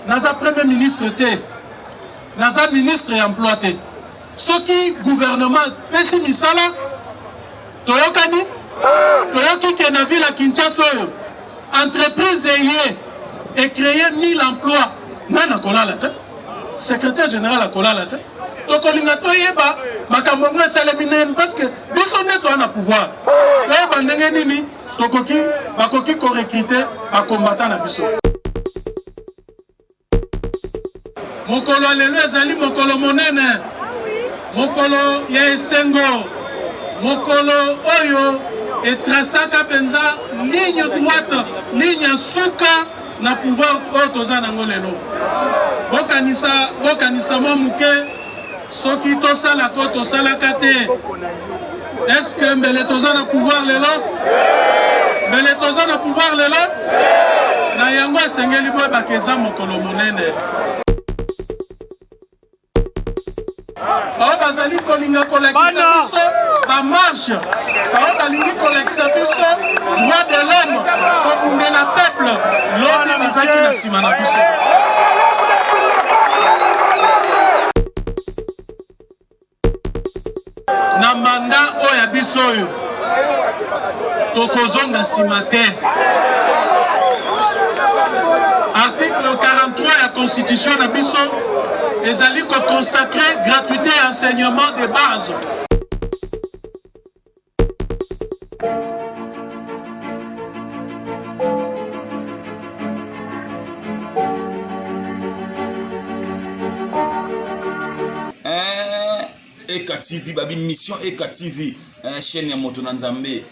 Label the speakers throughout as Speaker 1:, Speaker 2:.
Speaker 1: naza premier ministre te, naza ministre et emploi te. Ce qui gouvernement pesi misala, toyokani, toyoki ke na ville à Kinshasa oyo, entreprise et créer 1000 emplois. Nana kolala te, secrétaire général a kolala te. Tokolinga toyeba makambo ngwe saleminen parce que biso neto ana pouvoir. Toyeba ndenge nini tokoki bakoki ko recruter ba combattant na biso. Mokolo lelo ezali mokolo monene. Mokolo ya esengo. Mokolo oyo etrasaka penza ligne droite, ligne suka na pouvoir oyo toza nango lelo. Bokanisa mwa muke soki tosala ko tosalaka te. Est-ce que mbele toza na pouvoir lelo? Mbele toza na pouvoir lelo? Na yango esengeli boye bakeza mokolo monene. Bao bazali kolinga kolakisa biso ba marche. Bao balingi kolakisa biso droit de l'homme kobundela peuple. Lobi bazaki na sima na biso. Na manda oya biso oyo tokozonga sima te. Article 43 ya constitution na biso ezali ko consacrer gratuité et enseignement de base.
Speaker 2: Eka TV, babi mission Eka TV, chaîne ya moto na Nzambe,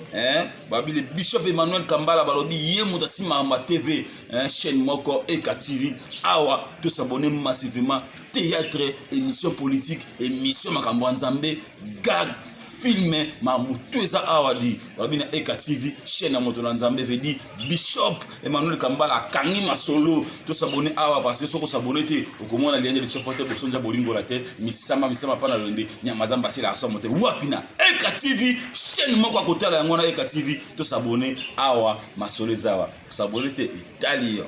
Speaker 2: babi le Bishop Emmanuel Kambala balobi ye moto sima ma TV, chaîne moko Eka TV. Awa tous s'abonner massivement, théâtre, émission politique, émission makambo Nzambe, gag, film, mamutueza awadi. Babi na Eka TV, chaîne ya moto na Nzambe veut Bishop Emmanuel Kambala kangi masolo, tous s'abonner awa parce que soko s'abonner te, okomona lien de supporter pour sonja bolingo la te, misama pa na londe, nyamazamba si la somote wapina Eka TV, chaîne moko à côté la ngona Eka TV, tous s'abonner awa masolo zawa, s'abonner te Italien.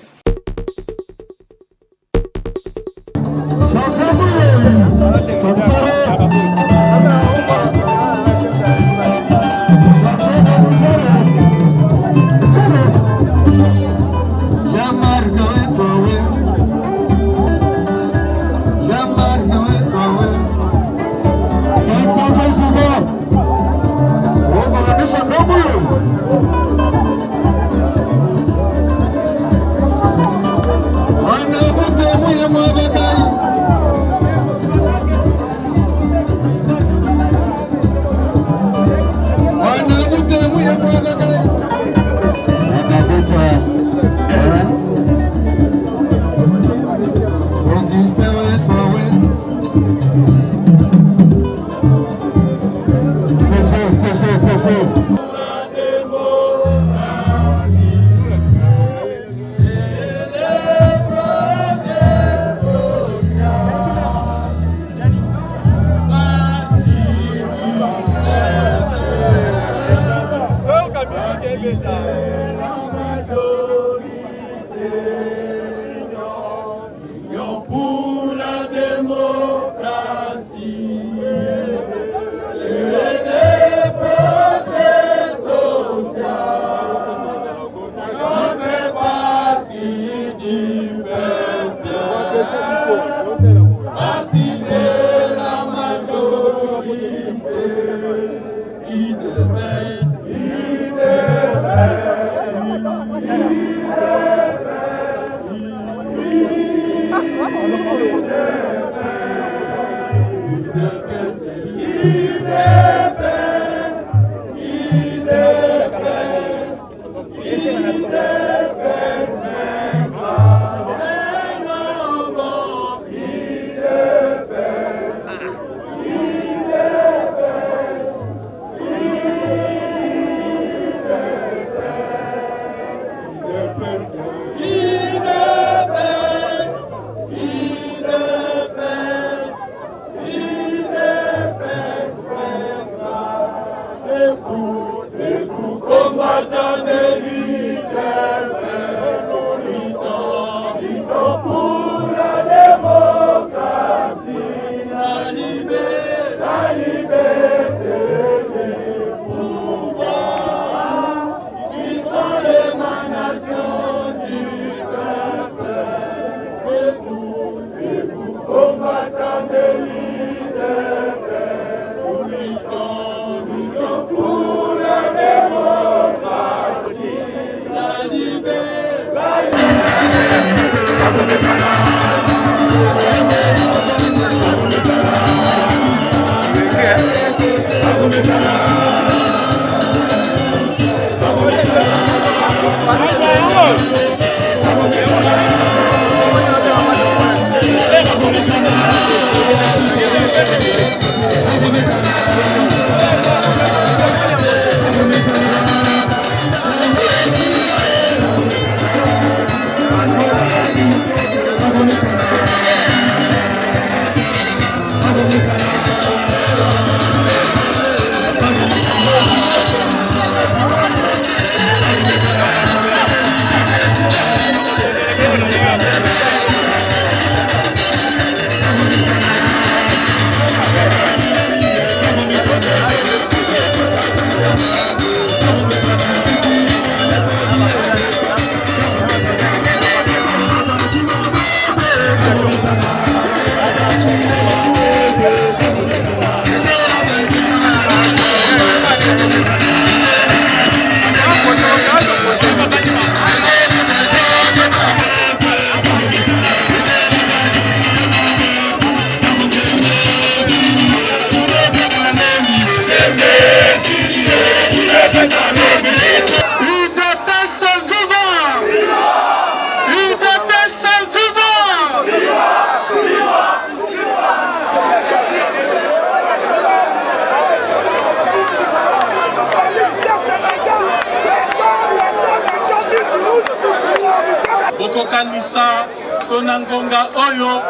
Speaker 1: kokanisa kona ngonga oyo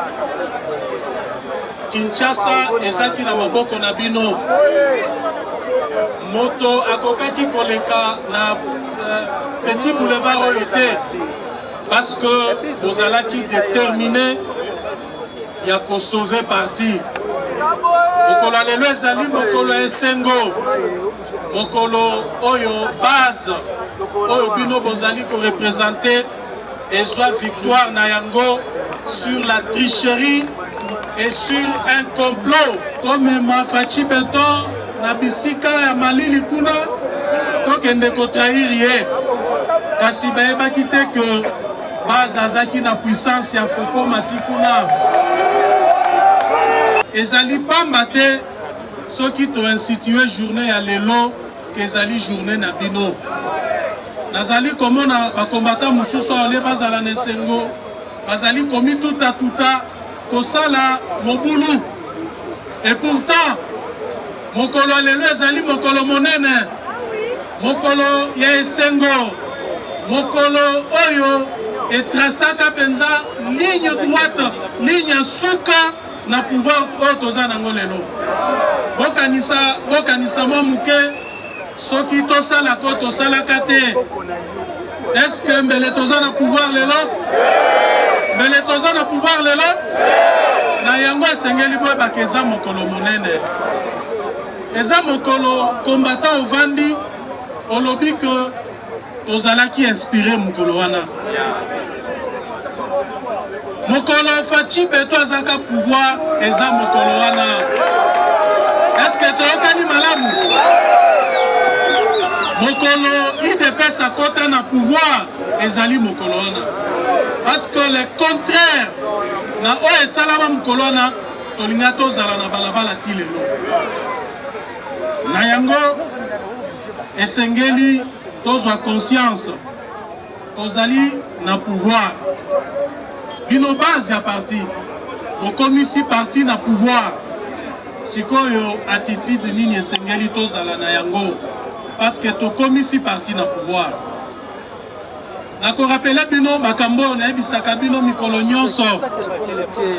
Speaker 1: Kinshasa ezaki na maboko na bino. Moto akokaki koleka na petit boulevard oyo te parce que vous allez déterminer ya ko sauver parti. Mokolo lelo ezali mokolo esengo. Mokolo oyo base oyo bino bozali ko représenter et soit victoire na yango sur la tricherie et sur un complot comme Mafachi Beton na bisika ya malili kuna tokende ko trahir ye kasi bayebaki te que bazazaki na puissance ya koko mati kuna ezali pamba te soki to instituer journée ya lelo kezali journée na bino nazali komona bakombata mususu ole bazala na esengo bazali komi tuta kosala mobulu et pourtant mokolo lelo ezali mokolo monene mokolo ya esengo mokolo oyo etrasaka penza ligne droite ligne suka na pouvoir oyo toza nango lelo bokanisa mwa muke soki tosalaka tosalaka te est-ce que mbele toza na pouvoir lelo mbele toza na pouvoir lelo na yango esengeli boyebaka eza mokolo monene eza mokolo combattant ovandi olobi ke tozalaki inspiré mokolo wana mokolo Fachi Beton azaka pouvoir eza mokolo wana est-ce que toyokani malamu mokolo IDPS akota na pouvoir ezali mokolo wana parce que le contraire na oyo esalama mokolo wana tolinga tozala na balabala ti lelo na yango esengeli tozwa conscience tozali na pouvoir bino base ya parti bokomisi parti na pouvoir sikoyo attitude nini esengeli tozala na yango parce que tokomisi parti na pouvoir nakorapele bino makambo nayebisaka bino mikolo nyonso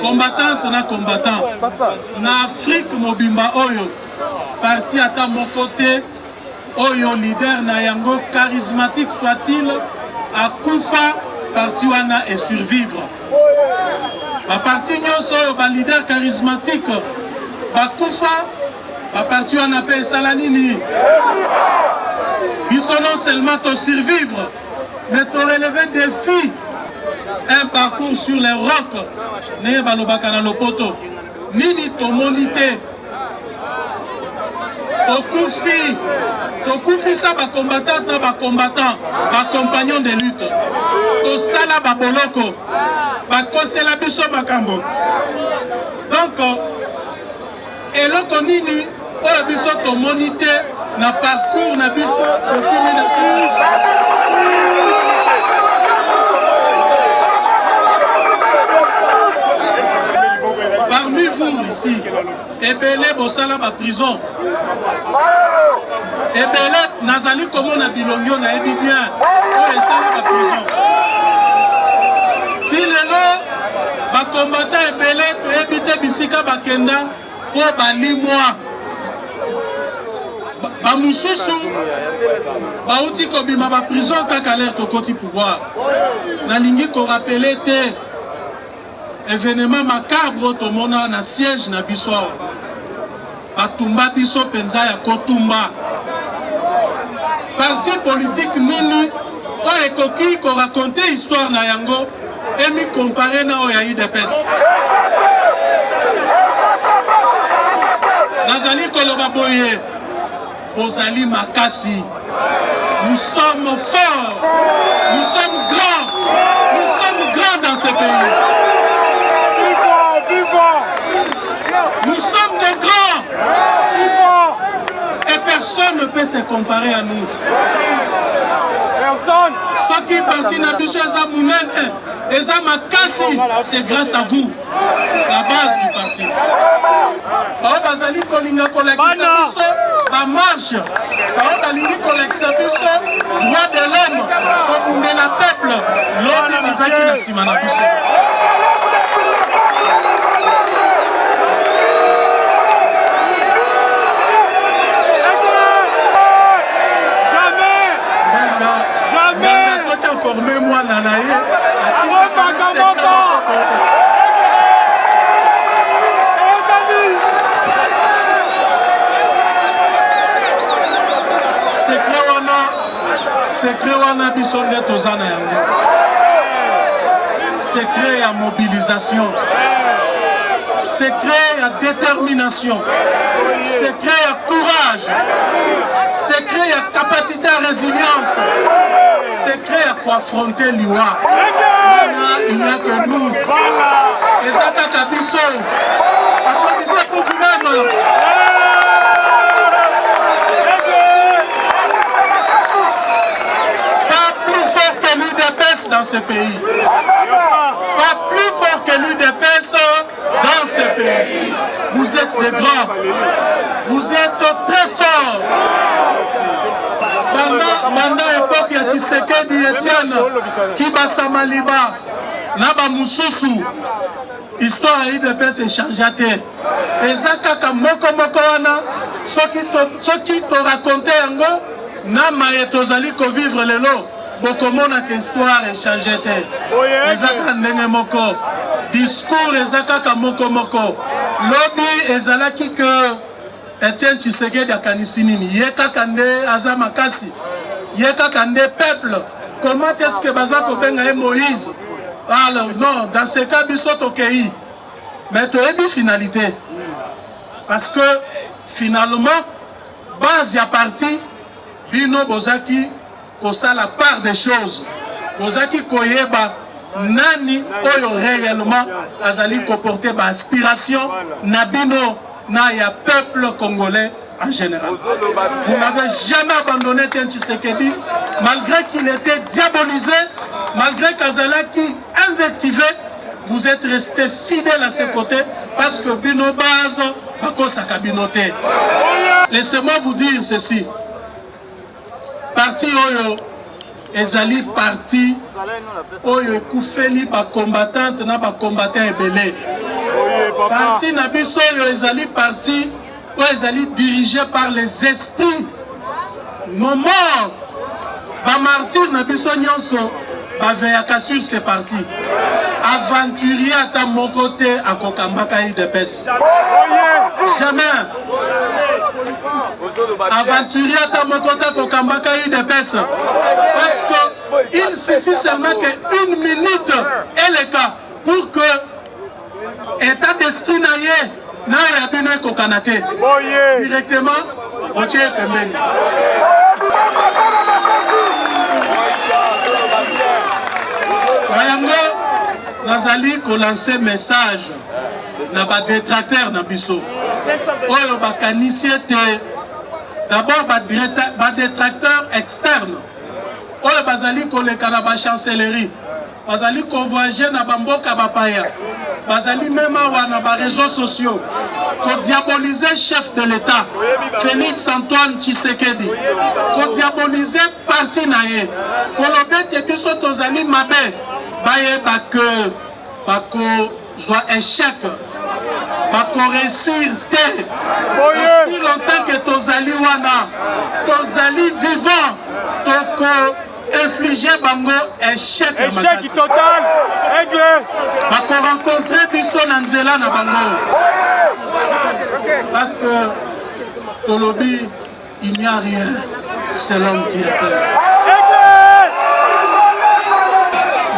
Speaker 1: combattante na combattant na Afrique mobimba oyo parti ata moko te oyo leader na yango charismatique soit-il akufa parti wana et survivre baparti nyonso oyo baleader charismatique bakufa baparti wana mpe esala nini biso non seulement to survivre mais to relever défi un parcours sur les rocs neye balobaka na lopoto nini tomoni te tokufisa bacombattante na bacombattant bacompagnon de lutte tosala baboloko bakosela biso makambo donc eloko nini oyo biso tomoni te na parcours na biso parmi vous ici ebele bosala ba prison ebele nazali komona bilongo na yebi bien oyo esala ba prison ti lelo bakombata ebele toyebi te bisika bakenda po balimwa bamususu bauti kobima baprison kaka lere tokoti pouvoir nalingi korapele te événement macabre tomona na siège na biso batumba biso penza ya kotumba parti politique nini oyo ekoki koraconte histoire na yango emi compare na oyo ya IDPS nazali koloba boye bozali makasi nous sommes forts nous sommes grands dans ce pays nous sommes des grands et personne ne peut se comparer à nous. Ce qui partit na biso eza munene Eza makasi, c'est grâce à vous, la base du parti. Bao bazali kolinga kolakisa biso ba marche, bao balingi kolakisa biso droit de l'homme, kobundela peuple, lobi bazaki na sima na biso. Formez-moi Nanaye, secret wana biso nde toza na yango. Secret ya mobilisation, secret ya détermination, secret ya courage, secret ya capacité à résilience, secret à quoi affronter l'IWA. Il n'y a que nous. Et ça, Kakabiso. Applaudissez pour vous-même. Pas plus fort que l'UDPS dans ce pays. Pas plus fort que l'UDPS dans ce pays. Vous êtes des grands. Vous êtes très forts. Banda époque ya Tshisekedi Etienne Kibasa Maliba Naba Mususu histoire IDPS échangeate eza kaka moko wana soki to raconter yango na maye tozali ko vivre lelo bokomona que histoire échangeate eza ka ndenge moko discours eza kaka moko lobby ezalaki que Etienne Tshisekedi akanisi nini ye kaka nde aza makasi ye kaka nde peuple. Comment est-ce que baza kobenga Moïse? Alors non, dans ce cas biso tokei mais toyebi finalité parce que finalement base ya parti bino bozaki kosala part des choses, bozaki koyeba nani oyo réellement azali koporter ba aspiration na bino na ya peuple congolais en général. Vous n'avez jamais abandonné Etienne Tshisekedi, malgré qu'il était diabolisé, malgré qu'Azalaki invectivé, vous êtes resté fidèle à ses côtés parce que Bino Baz, Bako Sakabinote. Laissez-moi vous dire ceci. Parti Oyo, Ezali parti Oyo Koufeli, ba combattante, na ba combattant ebele. Parti Nabiso Oyo, Ezali parti ils allaient dirigés par les esprits. Nos morts, les martyrs, sur ces partis. Aventurier à ta mon côté à Kokambaka IDPS. Jamais. Aventurier à ta mon côté à Kokambaka IDPS. Parce qu'il suffit seulement qu'une minute est le cas pour que état d'esprit n'aille. Na ya bino ko kanate directement au tché pembeni Mayango nazali ko lancer message na ba détracteur na biso oyo ba kanisiete d'abord ba détracteur externe oyo bazali ko leka na ba chancellerie bazali ko voyager na ba mboka bapaya bazali même wana ba réseaux sociaux ko diaboliser chef de l'État Félix Antoine Tshisekedi ko diaboliser parti naye ko lobete biso tozali mabe baye que bako soit échec bako réussir te aussi longtemps que tozali wana tozali vivant toko infliger bango échec
Speaker 3: total
Speaker 1: bako rencontrer biso na nzela na bango parce que tolobi il n'y a rien c'est l'homme qui a peur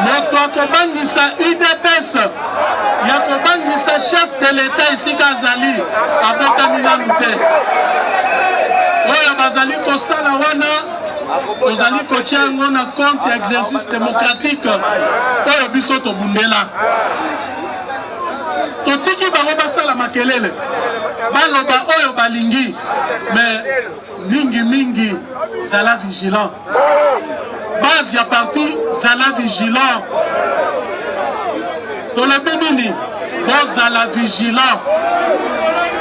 Speaker 1: moto akobangisa UDPS yakobangisa chef de l'État ici kazali abotami nanu te oyo bazali kosala wana ozali kotia yango na compte ya exercice démocratique oyo biso tobundela totiki bango basala makelele baloba oyo balingi mais mingi zala vigilant base ya parti zala vigilant tolobi nini bozala vigilant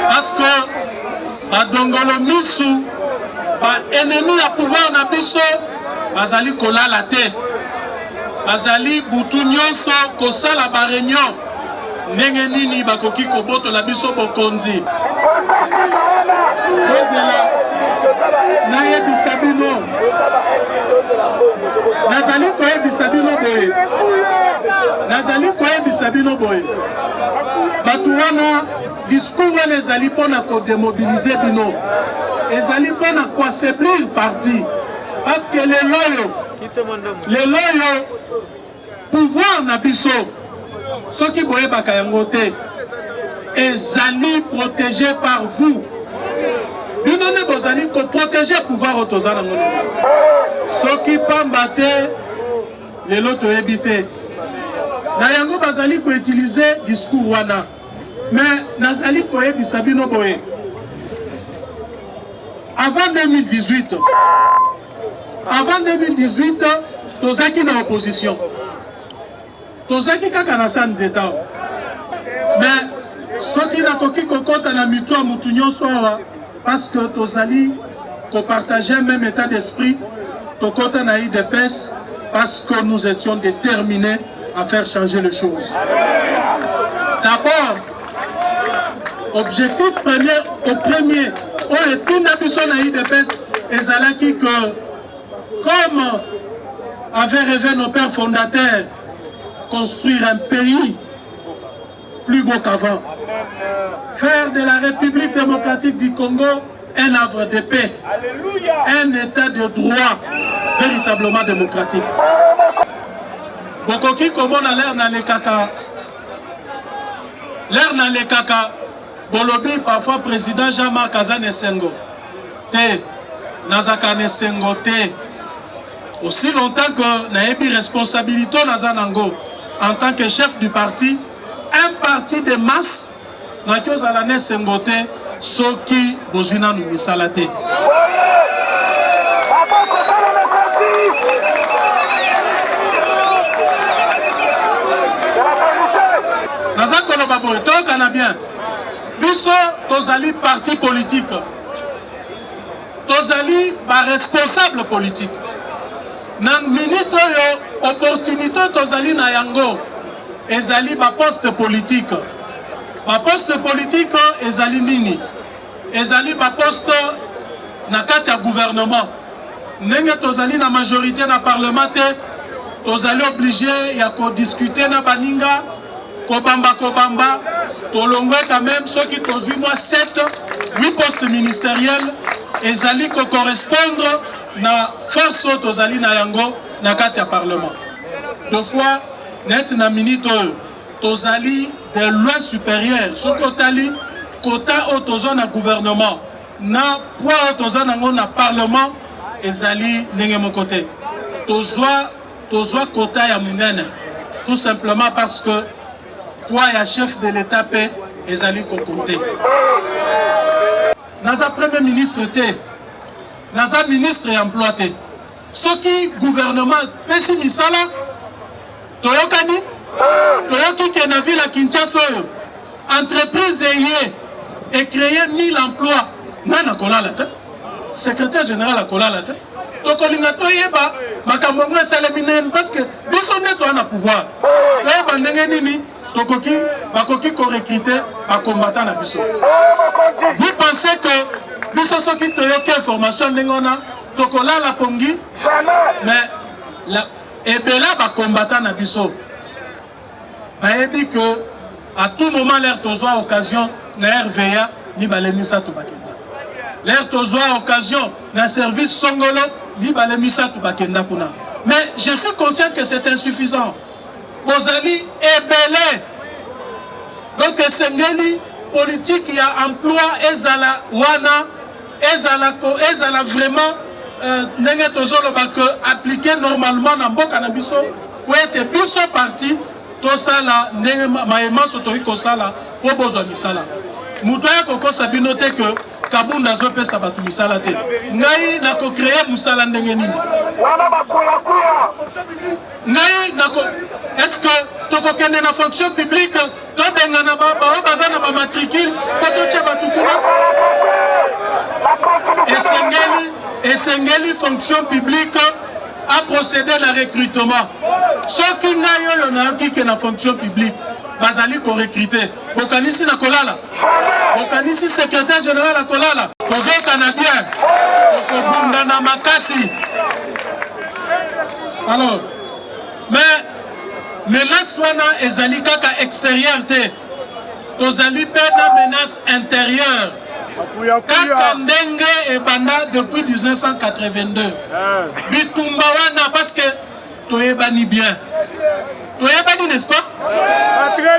Speaker 1: parce que badongolo misu ennemi ya pouvoir na biso bazali kolala te bazali butu nyonso kosala ba réunion ndenge nini bakoki kobotola biso bokonzi bozela nayebisa bino nazali koyebisa bino boye bato wana discours wana ezali mpona kodemobilize bino ezali mpona koaffaiblir parti parce que lelo oyo pouvoir na biso soki boyebaka yango te ezali protégé par vous bino nde bozali koprotege pouvoir oyo toza nango soki pamba te lelo toyebi te na yango bazali koutilize discours wana mais nazali koyebisa bino boye avant 2018 tozaki na opposition tozaki kaka na sanzeta mais soki nakoki kokota na mitwa mutu nyonso awa parce que tozali kopartage même état d'esprit tokota na UDPS parce que nous étions déterminés à faire changer les choses. D'abord, objectif premier on est une ambition na UDPS ezalaki que comme avaient rêvé nos pères fondateurs, construire un pays plus beau qu'avant, faire de la République démocratique du Congo un havre de paix, un état de droit véritablement démocratique. Bokoki komona l'air na lekaka bolobi parfois président Jean-Marc Azane Sengo te nazaka Sengo te aussi longtemps que naebi responsabilité nazanango en tant que chef du parti, un parti de masse nakios alane Sengo te soki bozuna nu misala te. Naza koloba boye tokana bien biso tozali parti politique tozali ba responsable politique na minute oyo opportunité tozali na yango ezali ba poste politique ezali nini ezali ba poste na kati ya gouvernement ndenge tozali na majorité na parlement te tozali obligé ya kodiscuter na baninga kobamba tolongwe quand même ceux qui tozui moi 7-8 postes ministériels ezali ko correspondre na force tozali na yango na kati ya parlement deux fois net na minute tozali de loin supérieur soki otali kota o tozo na gouvernement na poids o toza nango na parlement ezali ndenge moko te tozwa kota ya munene tout simplement parce que poids ya chef de l'état pe ezali kokonte naza premier ministre te naza ministre ya emploi te soki gouvernement pesi misala toyokani toyoki ke na ville ya Kinshasa oyo entreprise eye et créer 1000 emplois nana kolala te secrétaire général akolala te tokolinga toyeba makambo ngo esalemi nini parce que biso nde toza na pouvoir toyeba ndenge nini bakoki korecruter bakombata na biso. Vous pensez que biso soki toyoki information ndenge wana tokolala pongi mais ebela bakombata na biso bayebi que à tout moment l'air tozwa occasion na RVA ni balemisa to bakenda l'air tozwa occasion na service songolo ni balemisa to bakenda kuna mais je suis conscient que c'est insuffisant. Bozali ebele donc sengeli politique ya emploi ezala wana ezala vraiment ndenge tozoloba que appliquer normalement na mboka na biso po ete biso parti tosala ndenge mayema so toyi kosala po bozwa misala mutu ya kokosa bino te que kabunda azopesa bato misala te ngai nakocreye musala ndenge nini Est-ce que tu as une fonction publique? Tu as une matricule? Et Sengeli fonction publique a procédé à un recrutement. Ceux qui ont une fonction publique, bazali pour recruter. Bokanisi na kolala. Bokanisi secrétaire général à kolala. Tozo Canadien. Okobunda na makasi. Alors, mais menace wana ezali kaka extérieur te. Tozali pe na menace intérieure. Kaka ndenge et banda depuis 1982. Bitumba wana parce que toyebani bien. Toyebani n'est-ce pas?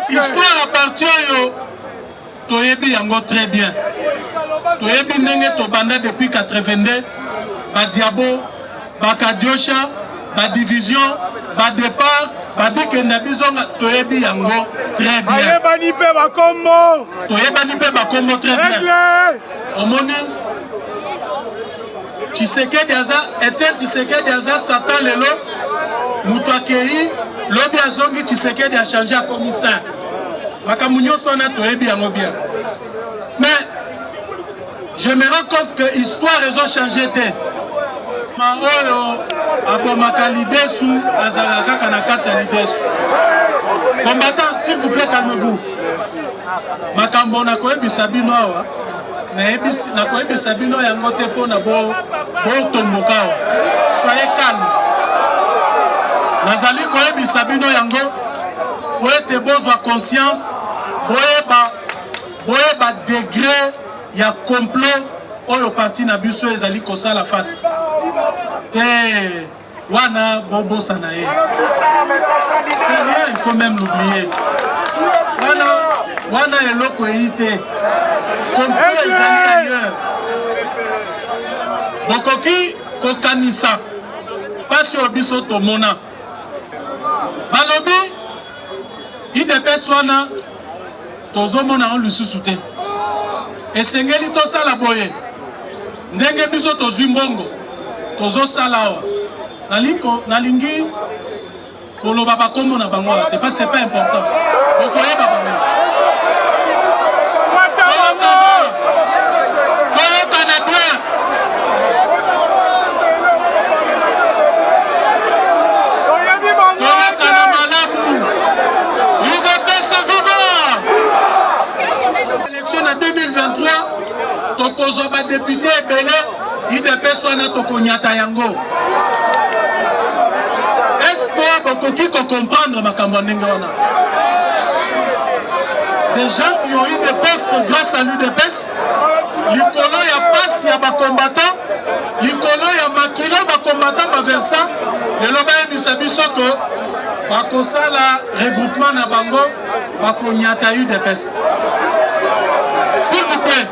Speaker 1: Histoire à partir yo toyebi yango très bien. Toyebi ndenge to banda depuis 82. Ba diabo, ba kadiosha, ba division, ba départ, ba bikenda bizonga toyebi yango très bien. Toyebani pe ba kombo très bien. Omoni Tshisekedi aza Etienne Tshisekedi aza Satan lelo mutu akei lobi azongi Tshisekedi a changé à commissaire. Makamunyo sona toyebi yango bien. Mais je me rends compte que l'histoire ils ont changé te. Ma oyo abomaka lidesu azalaka kana kati ya lidesu. Combattant, s'il vous plaît, calmez-vous. Makambo na koyebisa bino awa. Na koyebisa bino yango te pona bo tomboka awa. Soyez calme. Nazali koyebisa bino yango po ete bozwa conscience boyeba degré ya complot oyo parti na biso ezali kosala face te wana bobosana ye. C'est rien, il faut même l'oublier. Wana eloko eite complot ezali ailleurs. Bokoki kokanisa pasi oyo biso tomona balobi idepes wana tozomona on lisusu te. Esengeli tosala boye ndenge biso tozwi mbongo tozosala awa nalingi koloba bakombo na bango te parce que c'est pas important. Bokoyeba bango toyokana bien. Toyokana malamu. UDPS vivant. Élection en 2023 tokozwa ba député ebele UDPS wana tokonyata yango. Est-ce que bokoki ko comprendre makambo ndenge wana? Des gens qui ont eu des postes grâce à l'UDPS, likolo ya passe ya ba combattant, likolo ya makilo ba combattant ba versa, lelo ba yebisa biso ko bakosala regroupement na bango bakonyata UDPS. S'il vous plaît,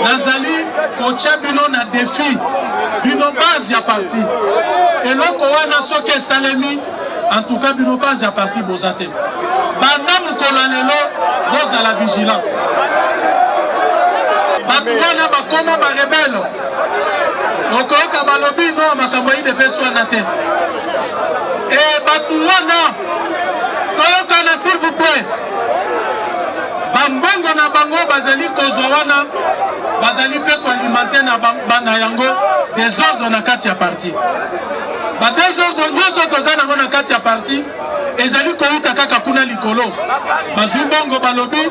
Speaker 1: nazali kocha bino na défi bino base ya parti eloko wana soki esalemi en tout cas bino base ya parti bozate banda mokolo lelo bozala vigilant bato wana bakoma barebele okoyoka balobi no makambo ya UDPS wana te e bato wana toyokana s'il vous plaît bambongo na bango bazali kozwa wana bazali pe koalimenter na yango désordre na kati ya parti ba désordre nyonso toza nango na kati ya parti ezali kouta kaka kuna likolo bazwi mbongo balobi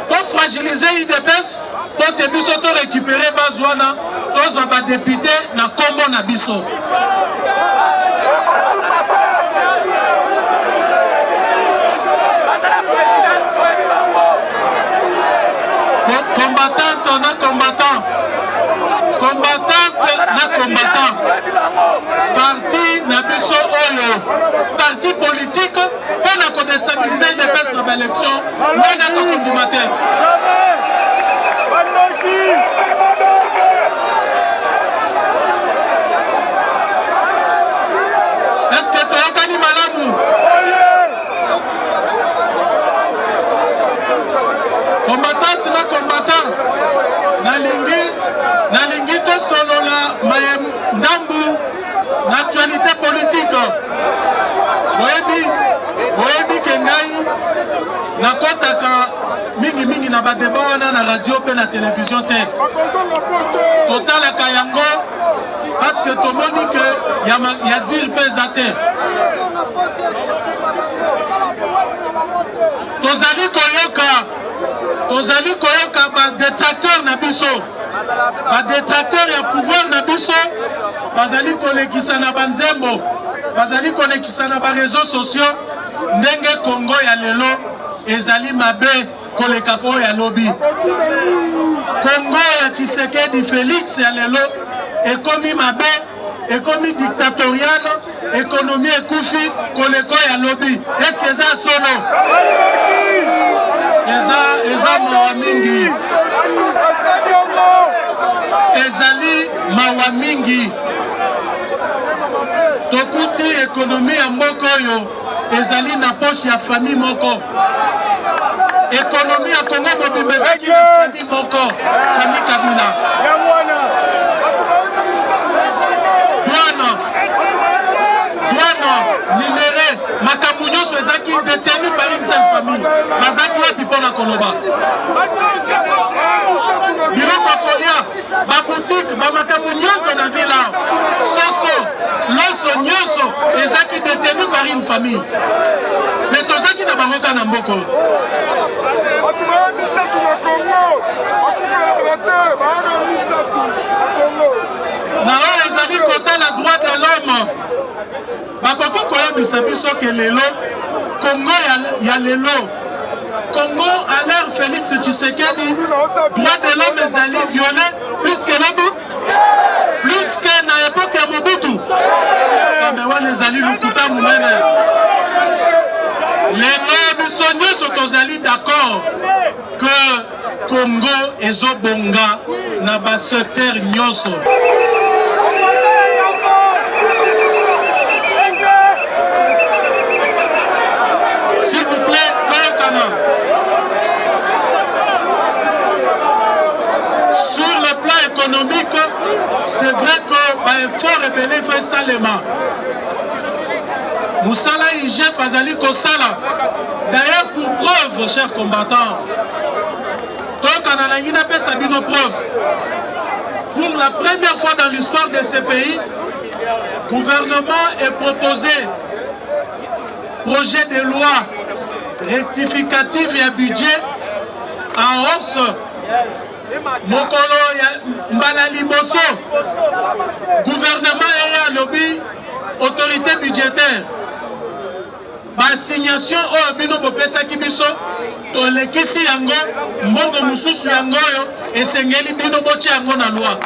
Speaker 1: to fragiliser UDPS po te biso to récupérer base wana tozwa badepute na kombo na biso. Combattant na combattant, combattant na combattant, parti na biso oyo, parti politique pour na déstabiliser UDPS na l'élection, wana to condimataire. Est-ce que tu as gagné malamu? Combattant na combattant, nalingi to solola ndambu na actualité politique. totalaka mingi na badeba wana na radio pe na télévision te totalaka yango parce que tomoni que ya dire pe eza te tozali koyoka badetracteur na biso badetracteur ya pouvoir na biso bazali kolekisa na banzembo bazali kolekisa na bareseau sociaux ndenge Congo ya lelo ezali mabe koleka ko ya lobi Congo ya Tshisekedi Félix ya lelo ekomi mabe ekomi dictatorial économie ekufi koleko ya lobi est-ce que ça solo eza mawa mingi ezali mawa mingi tokuti économie ya mboka oyo ezali na poche ya famille moko économie ya Congo mobimba ezaki na famille moko famille Kabila douane minere makambo nyonso ezaki détenu par une seule famille bazaki wapi mpona koloba biloko ya kolia baboutique bamakambo nyonso na vila soso loso nyonso ezaki détenu par une famille mais tozaki na bango ka na mboko na oyo ezali kotala droit de l'homme bakoki koyebisa biso ke lelo Congo ya lelo Congo à l'ère Félix Tshisekedi droit de l'homme ezali violé plus que na époque ya Mobutu mais wana ezali lukuta munene lelo biso nyonso tozali d'accord que Congo ezobonga na basecteur nyonso s'il vous plaît Koyokana sur le plan économique c'est vrai que effort rebelle fait salema Moussala IGF Azali Kosala. D'ailleurs, pour preuve, chers combattants, pour la première fois dans l'histoire de ce pays, le gouvernement est proposé projet de loi rectificatif et un budget en hausse. Mokolo Mbalali Bosso, gouvernement et lobby, autorité budgétaire. Assignation au bino bopesa kibiso to lekisi yango mbongo mususu yango yo esengeli bino bochi yango na loi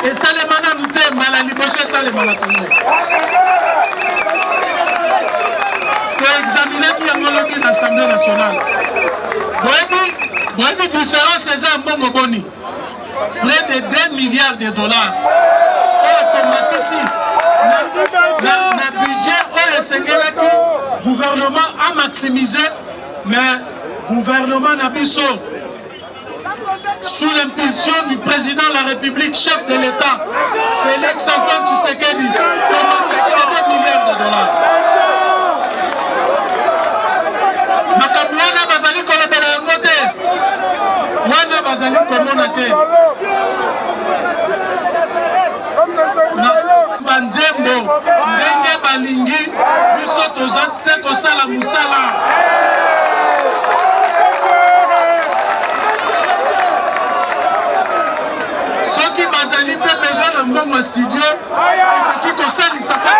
Speaker 1: esalema na mutemba la liboso esalema na Congo to examiner yango lobi na Assemblée nationale boyebi différence eza mbongo boni près de 2 milliards de dollars automatique na budget oyo esengelaki gouvernement a maximisé mais gouvernement na biso sous l'impulsion du président de la République chef de l'État Félix Antoine Tshisekedi automatique de 2 milliards de dollars makambo wana bazali kolobela yango te wana bazali komona te banzembo ndenge balingi biso tozasi te kosala musala soki bazali pe besoin na mbongo ya studio ekoki kosalisa pe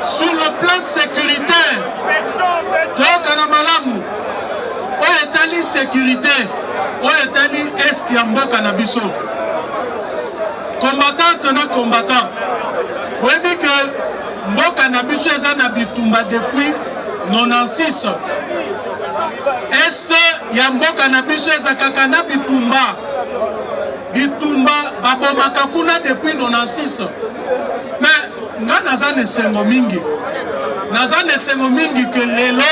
Speaker 1: sur le plan sécuritaire tokana malamu oyo etali sécurité oyo etali est ya mboka na biso combattant na combattant oyebi ke mboka na biso eza na bitumba depuis 96 est ya mboka na biso eza kaka na bitumba babomaka kuna depuis 96 mais nga naza na esengo mingi ke lelo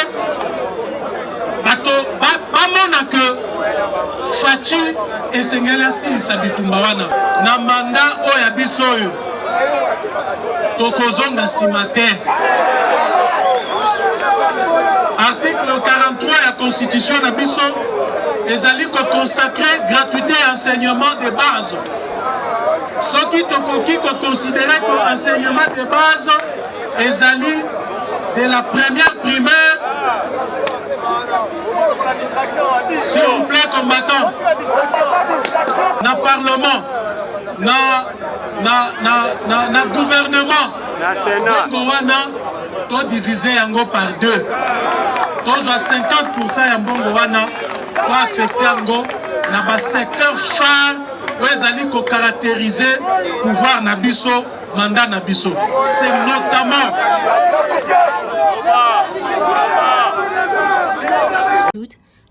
Speaker 1: bato bamona ke Fachi esengeli asilisa bitumba wana na manda oyo ya biso oyo tokozonga nsima te. Article 43 ya constitution na biso ezali consacrer gratuité et enseignement de base. Soki tokoki considérer que enseignement de base ezali de la première primaire. S'il vous plaît, combattants, na parlement, na gouvernement, bongo wana, to diviser yango par deux. Tozo à 50% ya bongo wana, to affecter yango na ba secteur phare, où ezali ko caractériser pouvoir na biso, mandat na biso. C'est notamment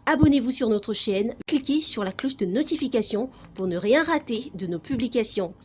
Speaker 3: abonnez-vous sur notre chaîne, cliquez sur la cloche de notification pour ne rien rater de nos publications.